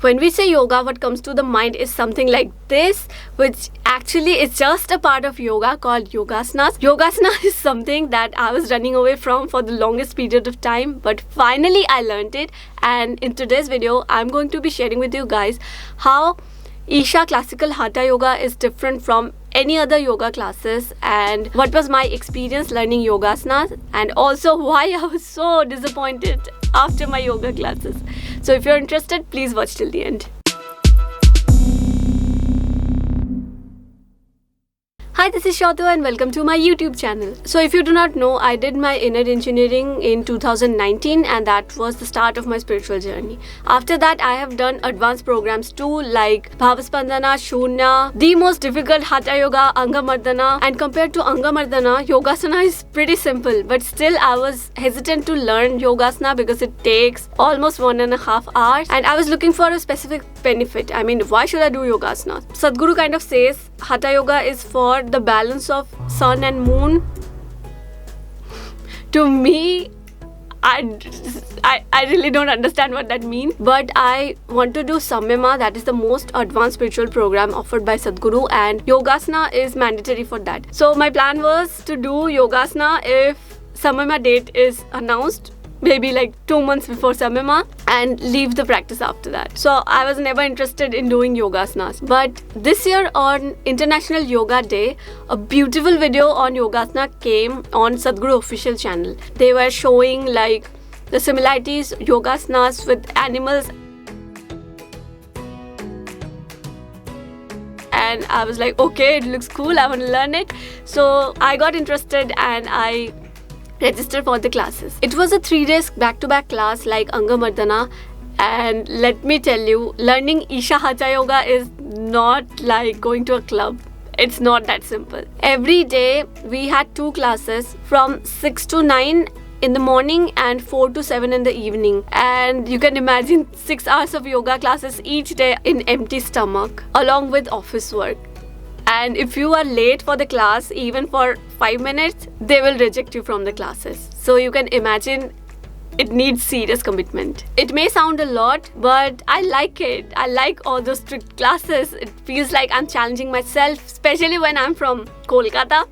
When we say yoga, what comes to the mind is something like this, which actually is just a part of yoga called Yogasanas. Yogasana is something that I was running away from for the longest period of time, but finally I learned it. And in today's video, I'm going to be sharing with you guys how Isha classical hatha yoga is different from any other yoga classes, and what was my experience learning yogasanas, and also why I was so disappointed after my yoga classes. So if you're interested, please watch till the end. Hi, this is Shato and welcome to my YouTube channel. So if you do not know, I did my inner engineering in 2019 and that was the start of my spiritual journey. After that, I have done advanced programs too, like Bhavaspandana, Shunya, the most difficult Hatha Yoga, Anga Mardana. And compared to Anga Mardana, Yogasana is pretty simple, but still I was hesitant to learn Yogasana because it takes almost 1.5 hours and I was looking for a specific benefit. I mean, why should I do Yogasana? Sadhguru kind of says Hatha Yoga is for the balance of sun and moon. To me, I really don't understand what that means, but I want to do Samyama, that is the most advanced spiritual program offered by Sadhguru, and Yogasana is mandatory for that. So my plan was to do Yogasana if Samyama date is announced, maybe like 2 months before Samyama, and leave the practice after that. So I was never interested in doing Yogasanas. But this year on International Yoga Day, a beautiful video on Yogasana came on Sadhguru official channel. They were showing like the similarities Yogasanas with animals. And I was like, okay, it looks cool, I want to learn it. So I got interested and I register for the classes. It was a 3 days back-to-back class like Anga Mardana, and let me tell you, learning Isha Hatha Yoga is not like going to a club. It's not that simple. Every day we had 2 classes from 6 to 9 in the morning and 4 to 7 in the evening, and you can imagine 6 hours of yoga classes each day in empty stomach along with office work. And if you are late for the class, even for 5 minutes, they will reject you from the classes. So you can imagine it needs serious commitment. It may sound a lot, but I like it. I like all those strict classes. It feels like I'm challenging myself, especially when I'm from Kolkata,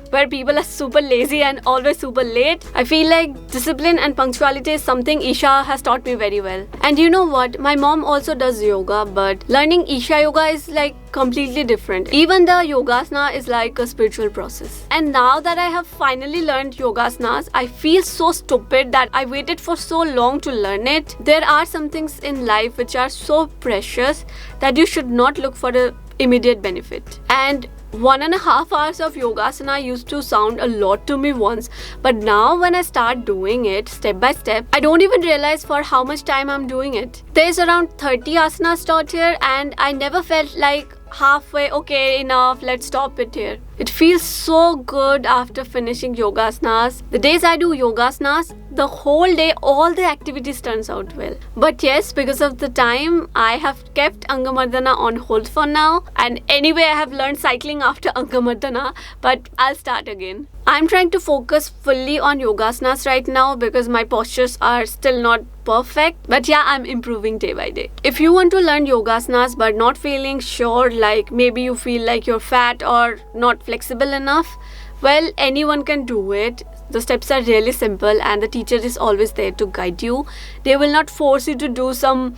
where people are super lazy and always super late. I feel like discipline and punctuality is something Isha has taught me very well. And you know what? My mom also does yoga, but learning Isha yoga is like completely different. Even the Yogasana is like a spiritual process. And now that I have finally learned Yogasanas, I feel so stupid that I waited for so long to learn it. There are some things in life which are so precious that you should not look for the immediate benefit. And 1.5 hours of Yogasana used to sound a lot to me once, but now when I start doing it step by step, I don't even realize for how much time I'm doing it. There's around 30 asanas taught here and I never felt like halfway, okay, enough, let's stop it here. It feels so good after finishing Yogasanas. The days I do Yogasanas, the whole day, all the activities turns out well. But yes, because of the time, I have kept Anga Mardana on hold for now. And anyway, I have learned cycling after Anga Mardana, but I'll start again. I'm trying to focus fully on Yogasanas right now because my postures are still not perfect. But yeah, I'm improving day by day. If you want to learn Yogasanas but not feeling sure, like maybe you feel like you're fat or not flexible enough, well, anyone can do it. The steps are really simple and the teacher is always there to guide you. They will not force you to do some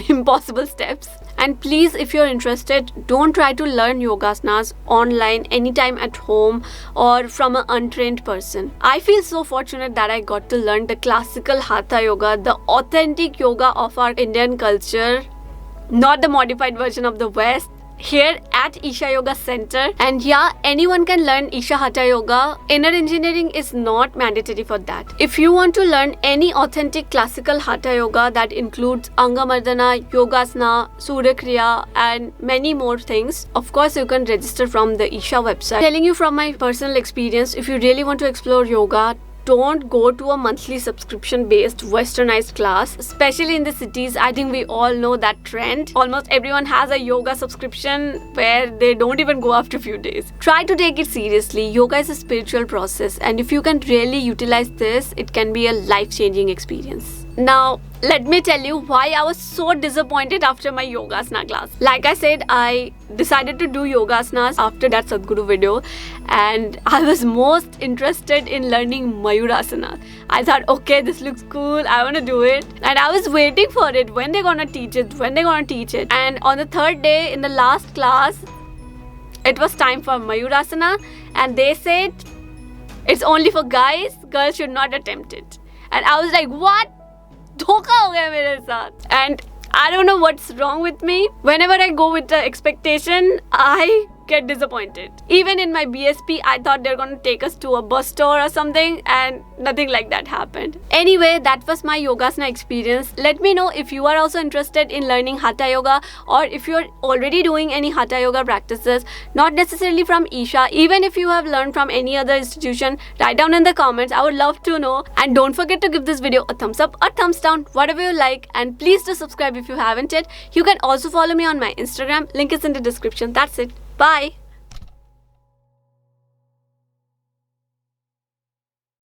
impossible steps. And please, if you're interested, don't try to learn Yogasanas online anytime at home or from an untrained person. I feel so fortunate that I got to learn the classical Hatha Yoga, the authentic yoga of our Indian culture, not the modified version of the West, here at Isha Yoga Center. And yeah, anyone can learn Isha Hatha Yoga. Inner engineering is not mandatory for that. If you want to learn any authentic classical Hatha Yoga that includes Anga Mardana, Yogasana, Surya Kriya and many more things, of course you can register from the Isha website. Telling you from my personal experience, if you really want to explore yoga, don't go to a monthly subscription based westernized class, especially in the cities. I think we all know that trend. Almost everyone has a yoga subscription where they don't even go after a few days. Try to take it seriously. Yoga is a spiritual process, and if you can really utilize this, it can be a life-changing experience. Now, let me tell you why I was so disappointed after my Yogasana class. Like I said, I decided to do Yogasanas after that Sadhguru video, and I was most interested in learning Mayurasana. I thought, okay, this looks cool, I want to do it. And I was waiting for it, when they're gonna teach it. And on the third day, in the last class, it was time for Mayurasana, and they said, it's only for guys, girls should not attempt it. And I was like, what? धोखा हो गया मेरे साथ. And I don't know what's wrong with me. Whenever I go with the expectation, I get disappointed. Even in my BSP, I thought they're going to take us to a bus store or something, and nothing like that happened. Anyway, that was my Yogasana experience. Let me know if you are also interested in learning Hatha Yoga, or if you're already doing any Hatha Yoga practices, not necessarily from Isha. Even if you have learned from any other institution, write down in the comments. I would love to know. And don't forget to give this video a thumbs up or thumbs down, whatever you like. And please do subscribe if you haven't yet. You can also follow me on my Instagram. Link is in the description. That's it. Bye.